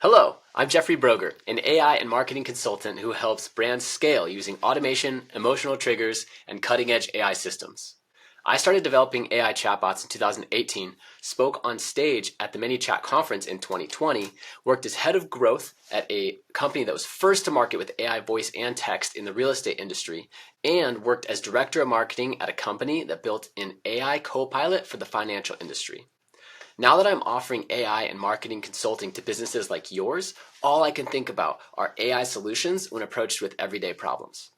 Hello, I'm Jeffrey Broger, an AI and marketing consultant who helps brands scale using automation, emotional triggers, and cutting-edge AI systems. I started developing AI chatbots in 2018, spoke on stage at the ManyChat conference in 2020, worked as head of growth at a company that was first to market with AI voice and text in the real estate industry, and worked as director of marketing at a company that built an AI co-pilot for the financial industry. Now that I'm offering AI and marketing consulting to businesses like yours, all I can think about are AI solutions when approached with everyday problems.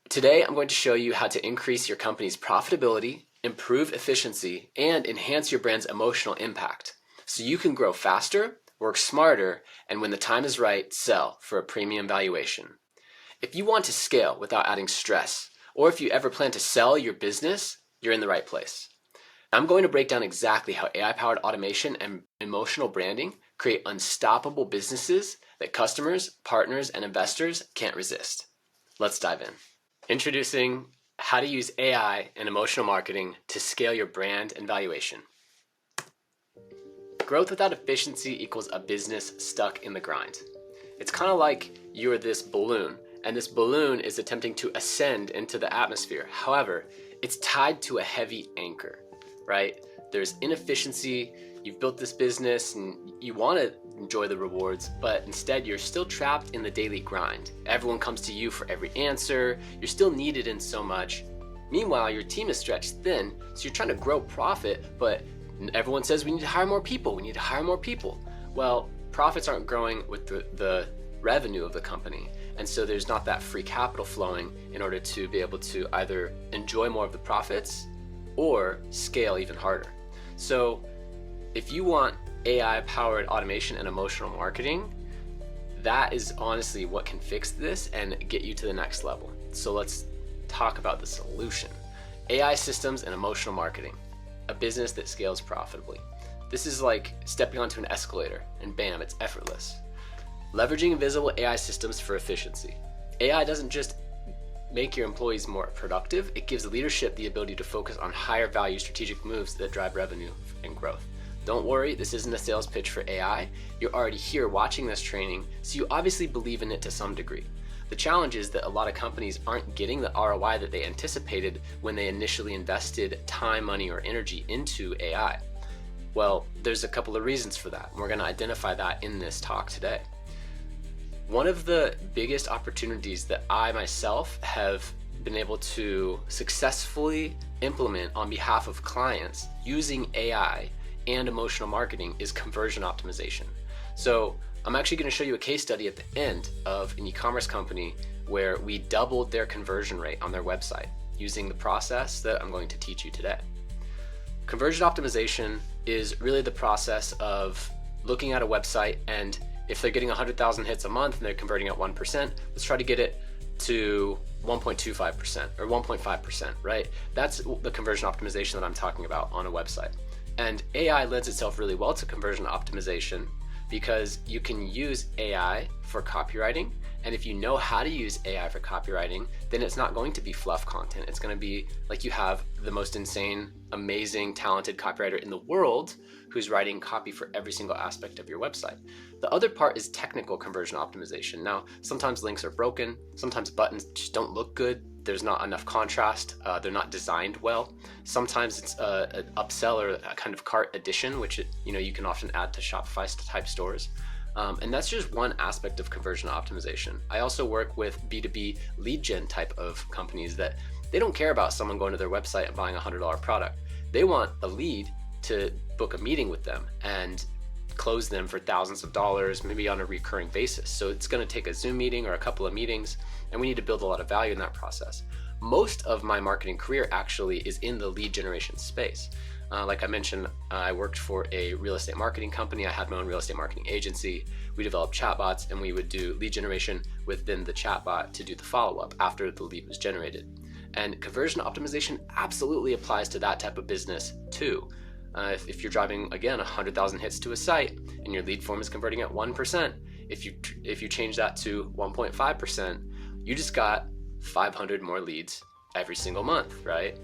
Today, I'm going to show you how to increase your company's profitability, improve efficiency, and enhance your brand's emotional impact so you can grow faster, work smarter, and when the time is right, sell for a premium valuation. If you want to scale without adding stress, or if you ever plan to sell your business, you're in the right place. I'm going to break down exactly how AI-powered automation and emotional branding create unstoppable businesses that customers, partners, and investors can't resist. Let's dive in. Introducing how to use AI and emotional marketing to scale your brand and valuation. Growth without efficiency equals a business stuck in the grind. It's kind of like you're this balloon, and this balloon is attempting to ascend into the atmosphere. However, it's tied to a heavy anchor. Right? There's inefficiency, you've built this business and you want to enjoy the rewards, but instead you're still trapped in the daily grind. Everyone comes to you for every answer, you're still needed in so much. Meanwhile, your team is stretched thin, so you're trying to grow profit, but everyone says we need to hire more people, Well, profits aren't growing with the revenue of the company, and so there's not that free capital flowing in order to be able to either enjoy more of the profits or scale even harder. So if you want AI-powered automation and emotional marketing, that is honestly what can fix this and get you to the next level. So let's talk about the solution. AI systems and emotional marketing, a business that scales profitably. This is like stepping onto an escalator and bam, it's effortless. Leveraging invisible AI systems for efficiency. AI doesn't just make your employees more productive, it gives leadership the ability to focus on higher value strategic moves that drive revenue and growth. Don't worry, this isn't a sales pitch for AI. You're already here watching this training, so you obviously believe in it to some degree. The challenge is that a lot of companies aren't getting the ROI that they anticipated when they initially invested time, money, or energy into AI. Well, there's a couple of reasons for that, and we're going to identify that in this talk today. One of the biggest opportunities that I myself have been able to successfully implement on behalf of clients using AI and emotional marketing is conversion optimization. So I'm actually going to show you a case study at the end of an e-commerce company where we doubled their conversion rate on their website using the process that I'm going to teach you today. Conversion optimization is really the process of looking at a website, and if they're getting 100,000 hits a month and they're converting at 1%, let's try to get it to 1.25% or 1.5%, right? That's the conversion optimization that I'm talking about on a website. And AI lends itself really well to conversion optimization because you can use AI for copywriting. And if you know how to use AI for copywriting, then it's not going to be fluff content. It's going to be like you have the most insane, amazing, talented copywriter in the world who's writing copy for every single aspect of your website. The other part is technical conversion optimization. Now, sometimes links are broken, sometimes buttons just don't look good, there's not enough contrast, they're not designed well. Sometimes it's an upsell or a kind of cart addition, which you can often add to Shopify type stores. And that's just one aspect of conversion optimization. I also work with B2B lead gen type of companies that they don't care about someone going to their website and buying a $100 product. They want a lead to book a meeting with them and close them for thousands of dollars, maybe on a recurring basis. So it's going to take a Zoom meeting or a couple of meetings, and we need to build a lot of value in that process. Most of my marketing career actually is in the lead generation space. Like I mentioned, I worked for a real estate marketing company. I had my own real estate marketing agency. We developed chatbots, and we would do lead generation within the chatbot to do the follow-up after the lead was generated. And conversion optimization absolutely applies to that type of business too. If you're driving, again, 100,000 hits to a site and your lead form is converting at 1%, if you change that to 1.5%, you just got 500 more leads every single month, right?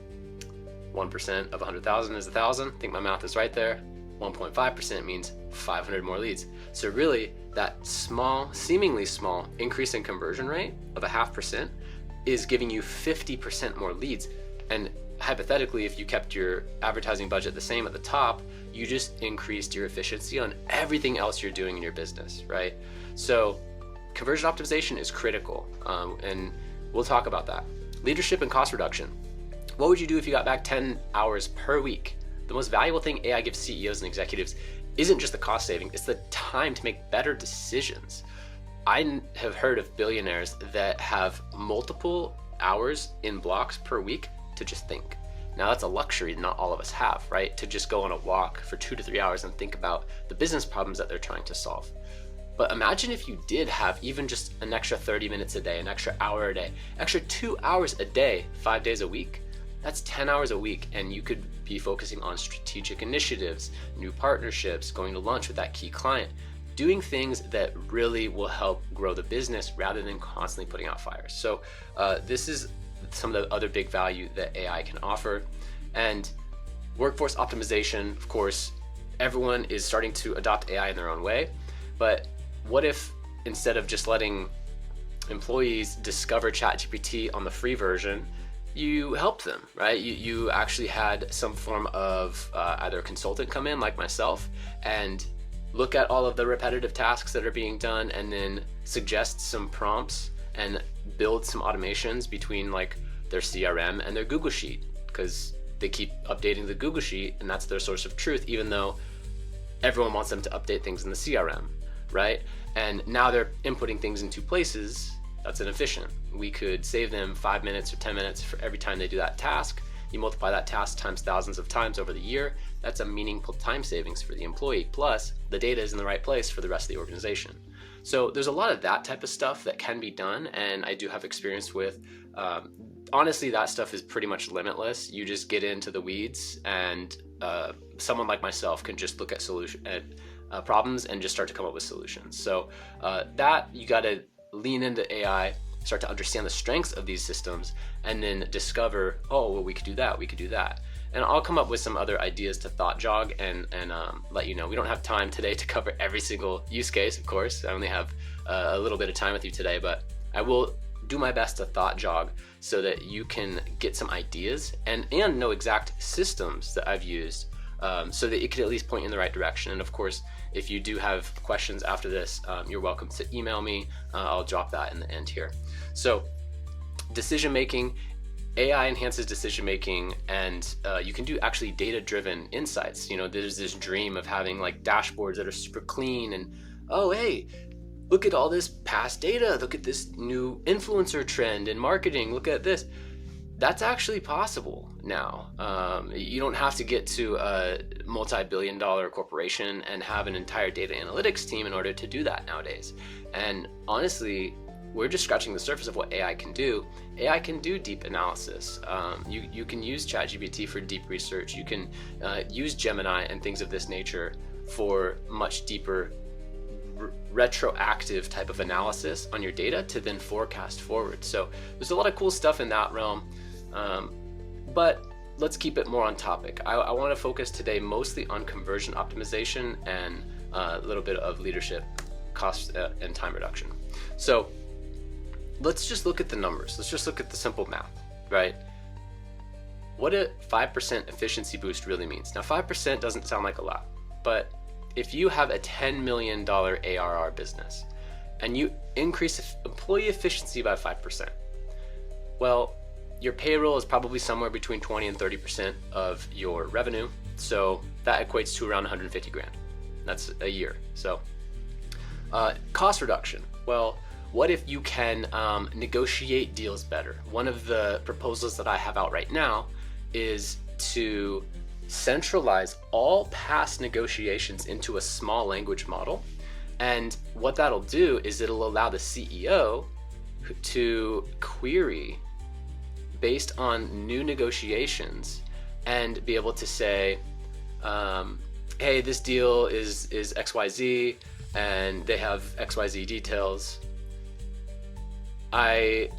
1% of 100,000 is 1,000. I think my math is right there. 1.5% means 500 more leads. So really, that small, seemingly small increase in conversion rate of 0.5% is giving you 50% more leads. And hypothetically, if you kept your advertising budget the same at the top, you just increased your efficiency on everything else you're doing in your business, right? So conversion optimization is critical, and we'll talk about that. Leadership and cost reduction. What would you do if you got back 10 hours per week? The most valuable thing AI gives CEOs and executives isn't just the cost saving, it's the time to make better decisions. I have heard of billionaires that have multiple hours in blocks per week to just think. Now that's a luxury not all of us have, right? To just go on a walk for 2 to 3 hours and think about the business problems that they're trying to solve. But imagine if you did have even just an extra 30 minutes a day, an extra hour a day, extra 2 hours a day, 5 days a week. That's 10 hours a week, and you could be focusing on strategic initiatives, new partnerships, going to lunch with that key client, doing things that really will help grow the business rather than constantly putting out fires. So this is some of the other big value that AI can offer. And workforce optimization, of course, everyone is starting to adopt AI in their own way. But what if instead of just letting employees discover ChatGPT on the free version, you helped them, right? You actually had some form of either a consultant come in like myself and look at all of the repetitive tasks that are being done and then suggest some prompts and build some automations between like their CRM and their Google Sheet, because they keep updating the Google Sheet and that's their source of truth, even though everyone wants them to update things in the CRM, right? And now they're inputting things in two places. That's inefficient. We could save them 5 minutes or 10 minutes for every time they do that task. You multiply that task times thousands of times over the year. That's a meaningful time savings for the employee. Plus, the data is in the right place for the rest of the organization. So there's a lot of that type of stuff that can be done, and I do have experience with. Honestly, that stuff is pretty much limitless. You just get into the weeds, and someone like myself can just look at problems and just start to come up with solutions. So that you got to lean into AI, start to understand the strengths of these systems, and then discover, oh, well, we could do that, we could do that. And I'll come up with some other ideas to thought jog and let you know. We don't have time today to cover every single use case, of course. I only have a little bit of time with you today, but I will do my best to thought jog so that you can get some ideas and know exact systems that I've used, so that it could at least point you in the right direction. And of course, if you do have questions after this, you're welcome to email me. I'll drop that in the end here. So decision making, AI enhances decision making, and you can do actually data-driven insights. You know, there's this dream of having like dashboards that are super clean and, oh, hey, look at all this past data. Look at this new influencer trend in marketing. Look at this. That's actually possible now. You don't have to get to a multi-billion-dollar corporation and have an entire data analytics team in order to do that nowadays. And honestly, we're just scratching the surface of what AI can do. AI can do deep analysis. You can use ChatGPT for deep research. You can use Gemini and things of this nature for much deeper retroactive type of analysis on your data to then forecast forward. So there's a lot of cool stuff in that realm. But let's keep it more on topic. I want to focus today mostly on conversion optimization and a little bit of leadership, cost, and time reduction. So let's just look at the numbers. Let's just look at the simple math, right? What a 5% efficiency boost really means. Now, 5% doesn't sound like a lot, but if you have a $10 million ARR business and you increase employee efficiency by 5%, well, your payroll is probably somewhere between 20 and 30% of your revenue. So that equates to around 150 grand. That's a year. So cost reduction. Well, what if you can negotiate deals better? One of the proposals that I have out right now is to centralize all past negotiations into a small language model. And what that'll do is it'll allow the CEO to query based on new negotiations and be able to say, hey, this deal is XYZ and they have XYZ details. I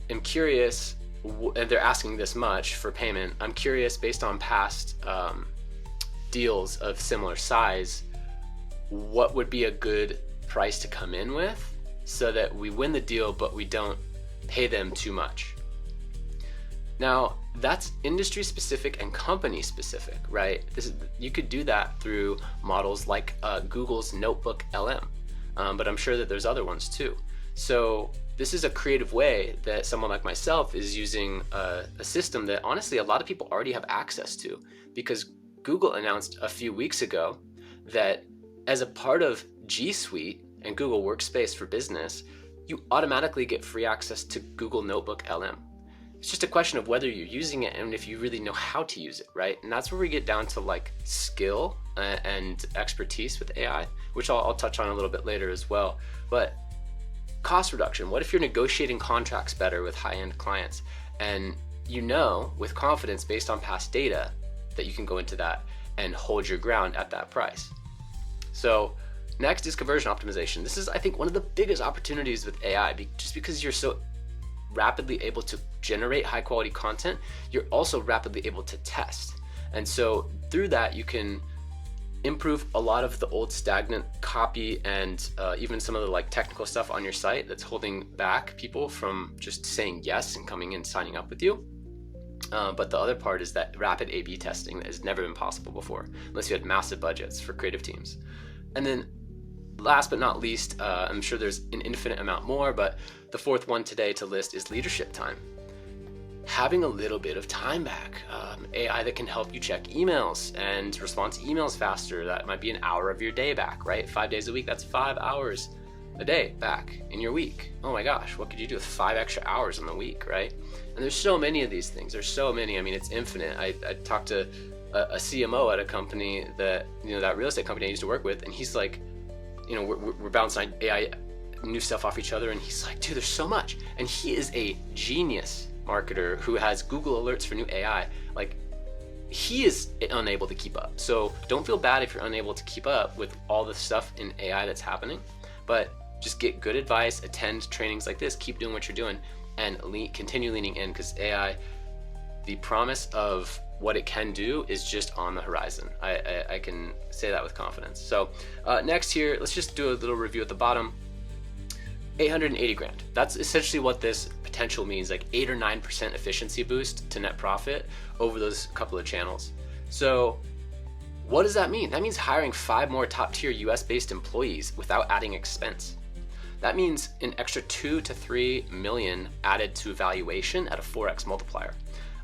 am curious, and they're asking this much for payment. I'm curious based on past deals of similar size, what would be a good price to come in with so that we win the deal but we don't pay them too much. Now, that's industry specific and company specific, right? You could do that through models like Google's Notebook LM, but I'm sure that there's other ones too. So this is a creative way that someone like myself is using a system that honestly a lot of people already have access to, because Google announced a few weeks ago that as a part of G Suite and Google Workspace for Business, you automatically get free access to Google Notebook LM. It's just a question of whether you're using it and if you really know how to use it, right? And that's where we get down to like skill and expertise with AI, which I'll touch on a little bit later as well. But cost reduction, what if you're negotiating contracts better with high-end clients and you know with confidence based on past data that you can go into that and hold your ground at that price? So next is conversion optimization. This is, I think, one of the biggest opportunities with AI, just because you're so rapidly able to generate high quality content, you're also rapidly able to test. And so through that, you can improve a lot of the old stagnant copy and even some of the like technical stuff on your site that's holding back people from just saying yes and coming in, signing up with you. But the other part is that rapid A/B testing that has never been possible before, unless you had massive budgets for creative teams. And then last but not least, I'm sure there's an infinite amount more, but the fourth one today to list is leadership time. Having a little bit of time back. AI that can help you check emails and respond to emails faster. That might be an hour of your day back, right? 5 days a week, that's 5 hours a day back in your week. Oh my gosh, what could you do with 5 extra hours in the week, right? And there's so many of these things. There's so many. I mean, it's infinite. I talked to a CMO at a company that, that real estate company I used to work with, and he's like, we're bouncing AI new stuff off each other, and he's like, dude, there's so much. And he is a genius marketer who has Google alerts for new AI. Like, he is unable to keep up. So don't feel bad if you're unable to keep up with all the stuff in AI that's happening, but just get good advice, attend trainings like this, keep doing what you're doing, and continue leaning in, because AI, the promise of what it can do is just on the horizon. I can say that with confidence. So next here, let's just do a little review at the bottom. 880 grand. That's essentially what this potential means, like 8 or 9% efficiency boost to net profit over those couple of channels. So what does that mean? That means hiring 5 more top tier US based employees without adding expense. That means an extra 2 to 3 million added to valuation at a 4x multiplier,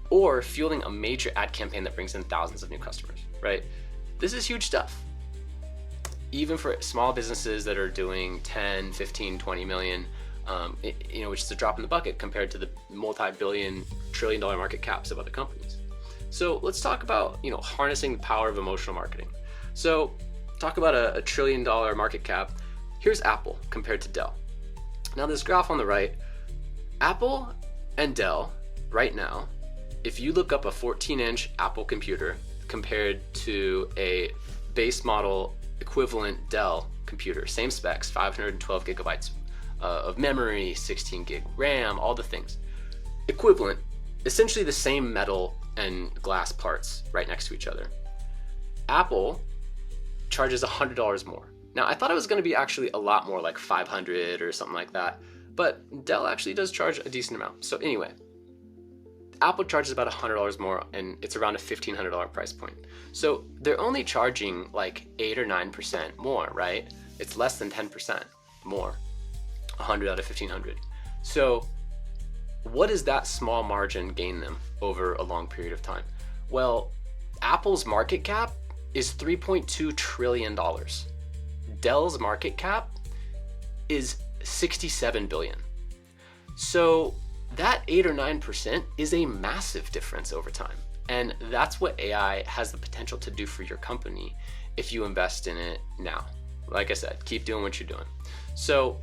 or fueling a major ad campaign that brings in thousands of new customers, right? This is huge stuff. Even for small businesses that are doing 10, 15, 20 million, which is a drop in the bucket compared to the multi-billion, trillion-dollar market caps of other companies. So let's talk about, harnessing the power of emotional marketing. So talk about a $1 trillion market cap. Here's Apple compared to Dell. Now this graph on the right, Apple and Dell right now, if you look up a 14-inch Apple computer compared to a base model equivalent Dell computer, same specs, 512 gigabytes of memory, 16 gig RAM, all the things, equivalent, essentially the same metal and glass parts right next to each other. Apple charges $100 more. Now I thought it was going to be actually a lot more, like 500 or something like that, but Dell actually does charge a decent amount. So anyway, Apple charges about $100 more, and it's around a $1,500 price point. So they're only charging like 8 or 9% more, right? It's less than 10% more, 100 out of 1,500. So what does that small margin gain them over a long period of time? Well, Apple's market cap is $3.2 trillion. Dell's market cap is $67 billion. So that 8 or 9% is a massive difference over time. And that's what AI has the potential to do for your company if you invest in it now. Like I said, keep doing what you're doing. So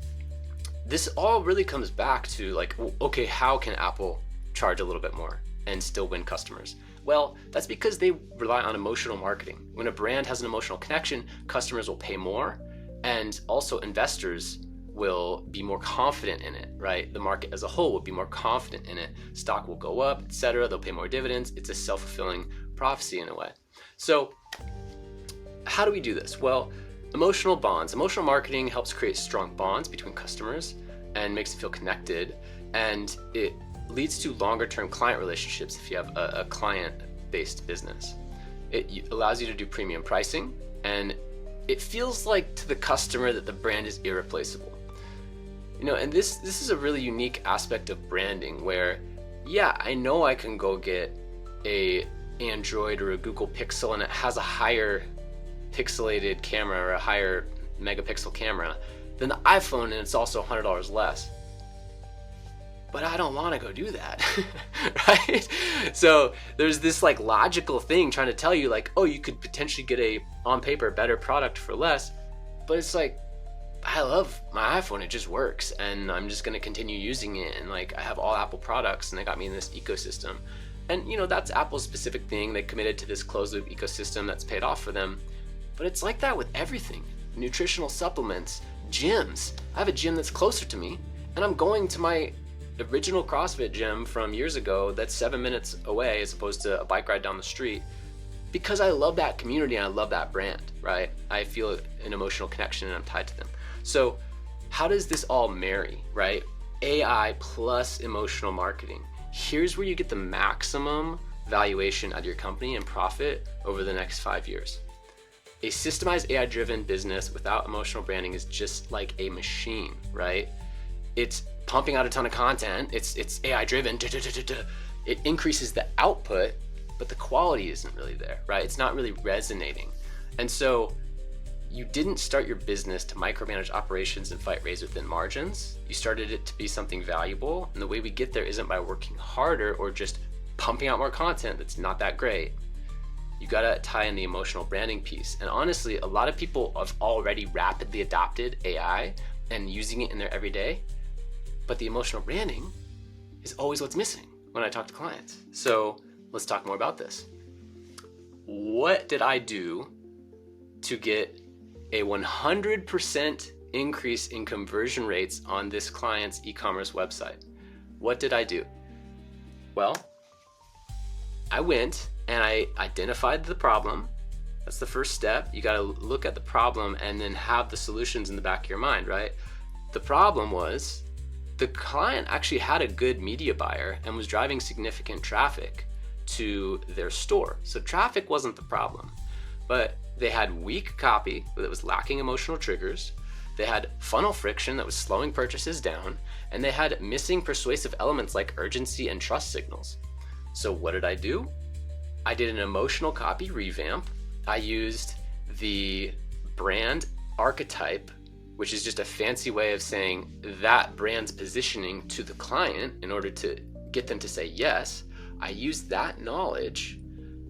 this all really comes back to like, okay, how can Apple charge a little bit more and still win customers? Well, that's because they rely on emotional marketing. When a brand has an emotional connection, customers will pay more, and also investors will be more confident in it, right? The market as a whole will be more confident in it. Stock will go up, etc. They'll pay more dividends. It's a self-fulfilling prophecy in a way. So how do we do this? Well, emotional bonds. Emotional marketing helps create strong bonds between customers and makes them feel connected, and it leads to longer term client relationships if you have a client-based business. It allows you to do premium pricing, and it feels like to the customer that the brand is irreplaceable. And this is a really unique aspect of branding where, yeah, I know I can go get a Android or a Google Pixel and it has a higher pixelated camera or a higher megapixel camera than the iPhone, and it's also $100 less. But I don't want to go do that, right? So there's this like logical thing trying to tell you like, oh, you could potentially get a, on paper, better product for less. But it's like, I love my iPhone, it just works, and I'm just going to continue using it, and like I have all Apple products and they got me in this ecosystem. And that's Apple's specific thing. They committed to this closed loop ecosystem that's paid off for them. But it's like that with everything. Nutritional supplements, gyms. I have a gym that's closer to me, and I'm going to my original CrossFit gym from years ago that's 7 minutes away as opposed to a bike ride down the street, because I love that community and I love that brand, right? I feel an emotional connection and I'm tied to them. So how does this all marry, right? AI plus emotional marketing. Here's where you get the maximum valuation out of your company and profit over the next 5 years. A systemized AI-driven business without emotional branding is just like a machine, right? It's pumping out a ton of content. It's AI-driven. It increases the output, but the quality isn't really there, right? It's not really resonating. And so you didn't start your business to micromanage operations and fight razor-thin margins. You started it to be something valuable. And the way we get there isn't by working harder or just pumping out more content that's not that great. You gotta tie in the emotional branding piece. And honestly, a lot of people have already rapidly adopted AI and using it in their everyday, but the emotional branding is always what's missing when I talk to clients. So let's talk more about this. What did I do to get a 100% increase in conversion rates on this client's e-commerce website? What did I do? Well, I went and I identified the problem. That's the first step. You got to look at the problem and then have the solutions in the back of your mind, right? The problem was the client actually had a good media buyer and was driving significant traffic to their store. So traffic wasn't the problem, but they had weak copy that was lacking emotional triggers. They had funnel friction that was slowing purchases down, and they had missing persuasive elements like urgency and trust signals. So what did I do? I did an emotional copy revamp. I used the brand archetype, which is just a fancy way of saying that brand's positioning to the client in order to get them to say yes. I used that knowledge,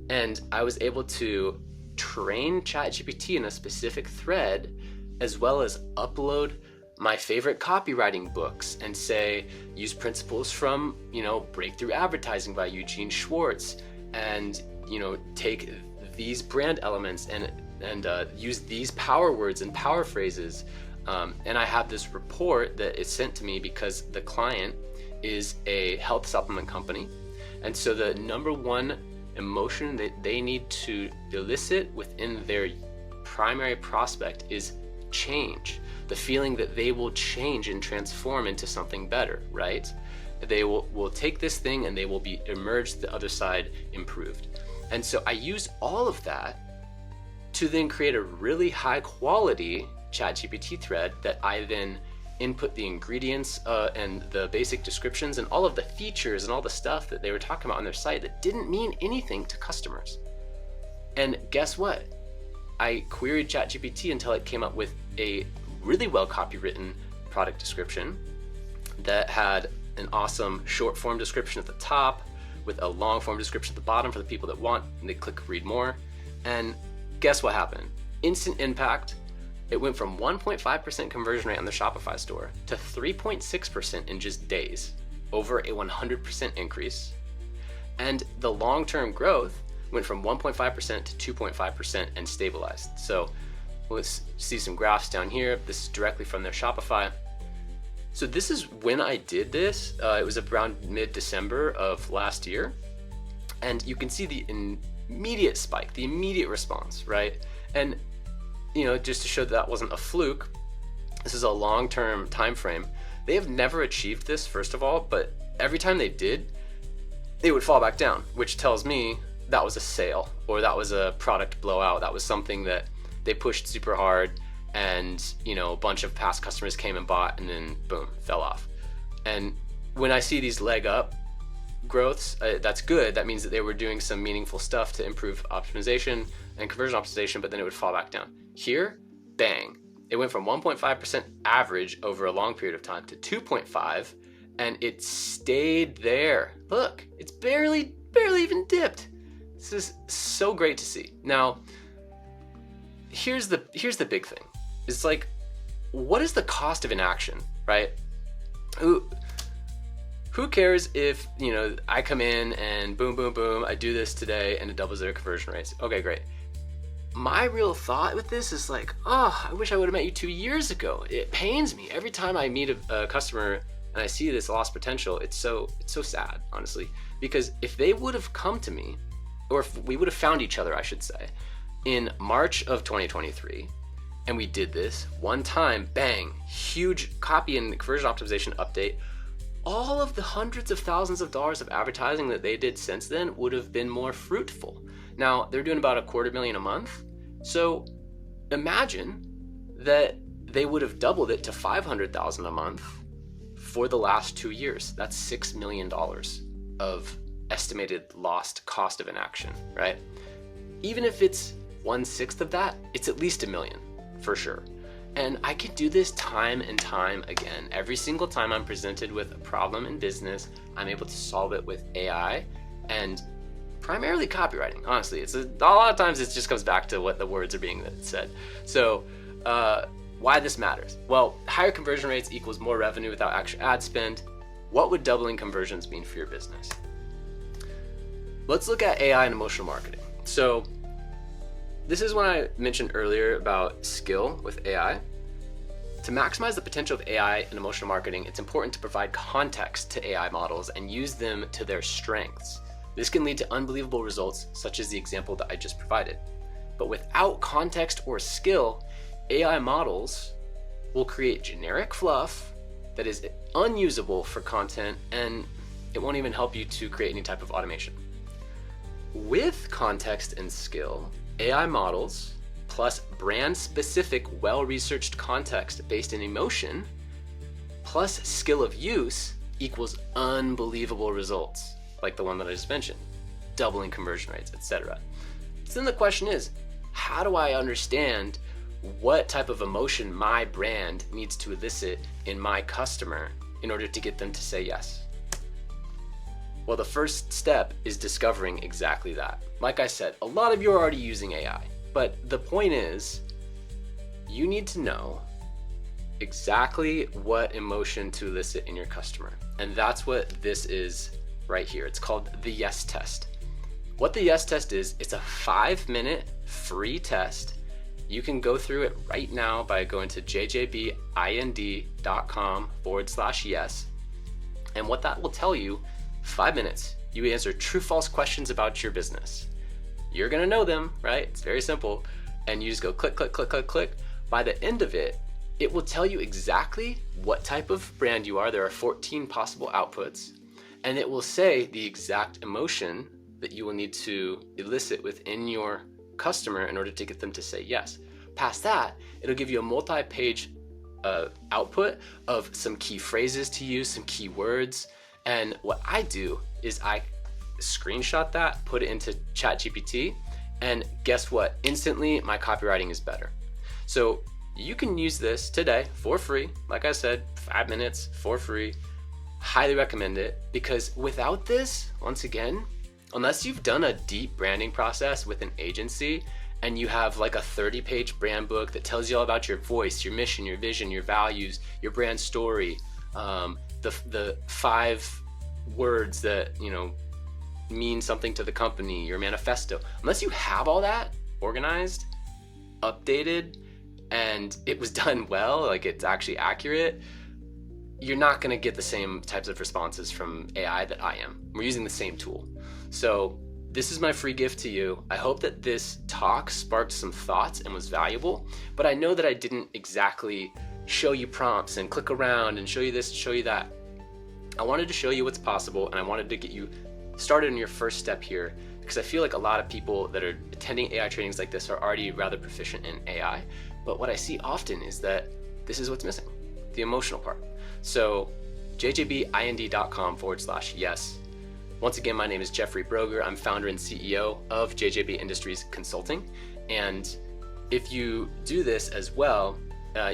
and I was able to train ChatGPT in a specific thread, as well as upload my favorite copywriting books and say, use principles from, Breakthrough Advertising by Eugene Schwartz, and, take these brand elements and use these power words and power phrases. And I have this report that is sent to me because the client is a health supplement company. And so the number one emotion that they need to elicit within their primary prospect is change. The feeling that they will change and transform into something better, right? They will take this thing and they will be emerged the other side improved. And so I use all of that to then create a really high quality ChatGPT thread that I then input the ingredients and the basic descriptions and all of the features and all the stuff that they were talking about on their site that didn't mean anything to customers. And guess what? I queried ChatGPT until it came up with a really well copywritten product description that had an awesome short form description at the top with a long form description at the bottom for the people that want, and they click read more. And guess what happened? Instant impact. It went from 1.5% conversion rate on the Shopify store to 3.6% in just days, over a 100% increase. And the long-term growth went from 1.5% to 2.5% and stabilized. So let's see some graphs down here. This is directly from their Shopify. So this is when I did this. It was around mid-December of last year. And you can see the immediate spike, the immediate response, right? And, just to show that wasn't a fluke, this is a long-term time frame. They have never achieved this, first of all, but every time they did, it would fall back down, which tells me that was a sale, or that was a product blowout. That was something that they pushed super hard, and a bunch of past customers came and bought, and then boom, fell off. And when I see these leg up growths, that's good. That means that they were doing some meaningful stuff to improve optimization and conversion optimization, but then it would fall back down. Here, bang, it went from 1.5% average over a long period of time to 2.5, and it stayed there. Look, it's barely even dipped. This is so great to see. Now, here's the big thing. It's like, what is the cost of inaction, right? Who cares if, I come in and boom, boom, boom, I do this today and it doubles their conversion rates. Okay, great. My real thought with this is like, I wish I would have met you 2 years ago. It pains me every time I meet a customer and I see this lost potential. It's so sad, honestly, because if they would have come to me, or if we would have found each other, I should say, in March of 2023, and we did this one time, bang, huge copy and conversion optimization update, all of the hundreds of thousands of dollars of advertising that they did since then would have been more fruitful. Now, they're doing about $250,000 a month. So imagine that they would have doubled it to $500,000 a month for the last 2 years. That's $6 million of estimated lost cost of inaction, right? Even if it's 1/6 of that, it's at least $1 million for sure. And I can do this time and time again. Every single time I'm presented with a problem in business, I'm able to solve it with AI and primarily copywriting. Honestly, a lot of times it just comes back to what the words are being said. So why this matters? Well, higher conversion rates equals more revenue without extra ad spend. What would doubling conversions mean for your business? Let's look at AI and emotional marketing. So this is when I mentioned earlier about skill with AI. To maximize the potential of AI and emotional marketing, it's important to provide context to AI models and use them to their strengths. This can lead to unbelievable results, such as the example that I just provided. But without context or skill, AI models will create generic fluff that is unusable for content, and it won't even help you to create any type of automation. With context and skill, AI models plus brand-specific, well-researched context based in emotion plus skill of use equals unbelievable results, like the one that I just mentioned, doubling conversion rates, etc. So then the question is, how do I understand what type of emotion my brand needs to elicit in my customer in order to get them to say yes? Well, the first step is discovering exactly that. Like I said, a lot of you are already using AI, but the point is, you need to know exactly what emotion to elicit in your customer. And that's what this is right here. It's called the yes test. What the yes test is, it's a 5-minute free test. You can go through it right now by going to jjbind.com/yes. And what that will tell you, 5 minutes, you answer true, false questions about your business. You're gonna know them, right? It's very simple. And you just go click, click, click, click, click. By the end of it, it will tell you exactly what type of brand you are. There are 14 possible outputs. And it will say the exact emotion that you will need to elicit within your customer in order to get them to say yes. Past that, it'll give you a multi-page output of some key phrases to use, some key words. And what I do is I screenshot that, put it into ChatGPT, and guess what? Instantly, my copywriting is better. So you can use this today for free. Like I said, 5 minutes for free. Highly recommend it, because without this, once again, unless you've done a deep branding process with an agency and you have like a 30-page brand book that tells you all about your voice, your mission, your vision, your values, your brand story, the 5 words that, mean something to the company, your manifesto. Unless you have all that organized, updated, and it was done well, like it's actually accurate, you're not gonna get the same types of responses from AI that I am. We're using the same tool. So this is my free gift to you. I hope that this talk sparked some thoughts and was valuable, but I know that I didn't exactly show you prompts and click around and show you this, show you that. I wanted to show you what's possible, and I wanted to get you started on your first step here, because I feel like a lot of people that are attending AI trainings like this are already rather proficient in AI. But what I see often is that this is what's missing, the emotional part. So jjbind.com/yes. Once again, my name is Jeffrey Broger. I'm founder and CEO of JJB Industries Consulting. And if you do this as well,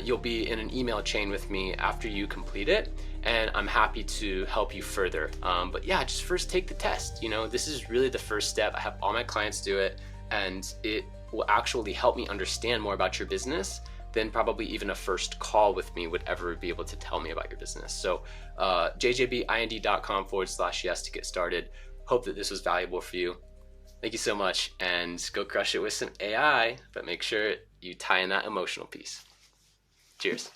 you'll be in an email chain with me after you complete it, and I'm happy to help you further. But yeah, just first take the test. This is really the first step. I have all my clients do it, and it will actually help me understand more about your business than probably even a first call with me would ever be able to tell me about your business. So jjbind.com/yes to get started. Hope that this was valuable for you. Thank you so much, and go crush it with some AI, but make sure you tie in that emotional piece. Cheers.